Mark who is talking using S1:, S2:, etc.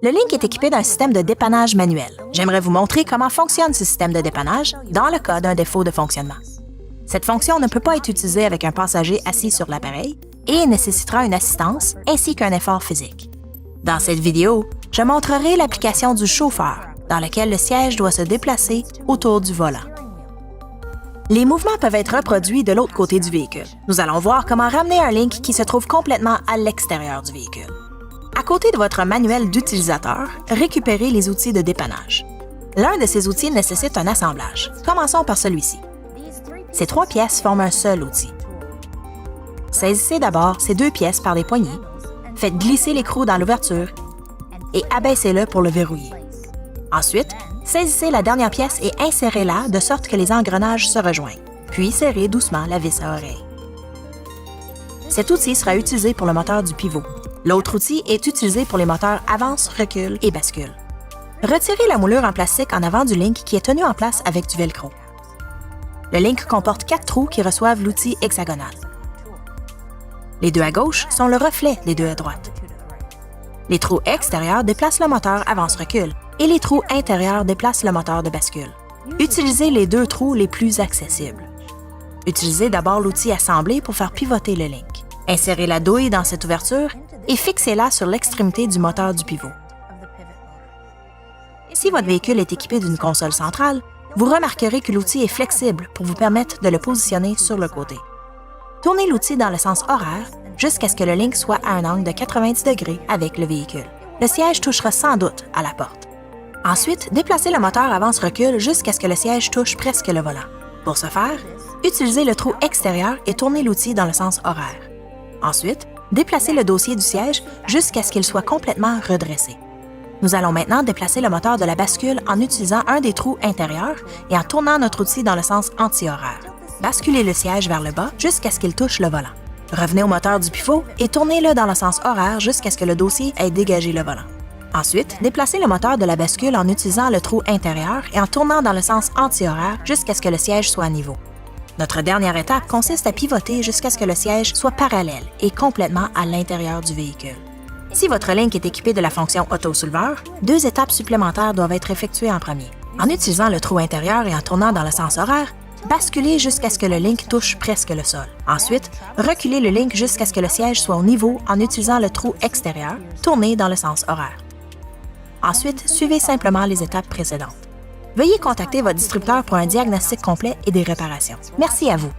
S1: Le Link est équipé d'un système de dépannage manuel. J'aimerais vous montrer comment fonctionne ce système de dépannage dans le cas d'un défaut de fonctionnement. Cette fonction ne peut pas être utilisée avec un passager assis sur l'appareil et nécessitera une assistance ainsi qu'un effort physique. Dans cette vidéo, je montrerai l'application du chauffeur, dans laquelle le siège doit se déplacer autour du volant. Les mouvements peuvent être reproduits de l'autre côté du véhicule. Nous allons voir comment ramener un Link qui se trouve complètement à l'extérieur du véhicule. À côté de votre manuel d'utilisateur, récupérez les outils de dépannage. L'un de ces outils nécessite un assemblage. Commençons par celui-ci. Ces 3 pièces forment un seul outil. Saisissez d'abord ces 2 pièces par les poignées, faites glisser l'écrou dans l'ouverture et abaissez-le pour le verrouiller. Ensuite, saisissez la dernière pièce et insérez-la de sorte que les engrenages se rejoignent, puis serrez doucement la vis à oreille. Cet outil sera utilisé pour le moteur du pivot. L'autre outil est utilisé pour les moteurs avance, recul et bascule. Retirez la moulure en plastique en avant du Link qui est tenu en place avec du velcro. Le Link comporte 4 trous qui reçoivent l'outil hexagonal. Les 2 à gauche sont le reflet des 2 à droite. Les trous extérieurs déplacent le moteur avance-recul et les trous intérieurs déplacent le moteur de bascule. Utilisez les 2 trous les plus accessibles. Utilisez d'abord l'outil assemblé pour faire pivoter le Link. Insérez la douille dans cette ouverture et fixez-la sur l'extrémité du moteur du pivot. Si votre véhicule est équipé d'une console centrale, vous remarquerez que l'outil est flexible pour vous permettre de le positionner sur le côté. Tournez l'outil dans le sens horaire jusqu'à ce que le Link soit à un angle de 90 degrés avec le véhicule. Le siège touchera sans doute à la porte. Ensuite, déplacez le moteur avance-recul jusqu'à ce que le siège touche presque le volant. Pour ce faire, utilisez le trou extérieur et tournez l'outil dans le sens horaire. Ensuite, déplacez le dossier du siège jusqu'à ce qu'il soit complètement redressé. Nous allons maintenant déplacer le moteur de la bascule en utilisant un des trous intérieurs et en tournant notre outil dans le sens anti-horaire. Basculez le siège vers le bas jusqu'à ce qu'il touche le volant. Revenez au moteur du pivot et tournez-le dans le sens horaire jusqu'à ce que le dossier ait dégagé le volant. Ensuite, déplacez le moteur de la bascule en utilisant le trou intérieur et en tournant dans le sens anti-horaire jusqu'à ce que le siège soit à niveau. Notre dernière étape consiste à pivoter jusqu'à ce que le siège soit parallèle et complètement à l'intérieur du véhicule. Si votre Link est équipé de la fonction auto-souleveur, 2 étapes supplémentaires doivent être effectuées en premier. En utilisant le trou intérieur et en tournant dans le sens horaire, basculez jusqu'à ce que le Link touche presque le sol. Ensuite, reculez le Link jusqu'à ce que le siège soit au niveau en utilisant le trou extérieur, tournez dans le sens horaire. Ensuite, suivez simplement les étapes précédentes. Veuillez contacter votre distributeur pour un diagnostic complet et des réparations. Merci à vous.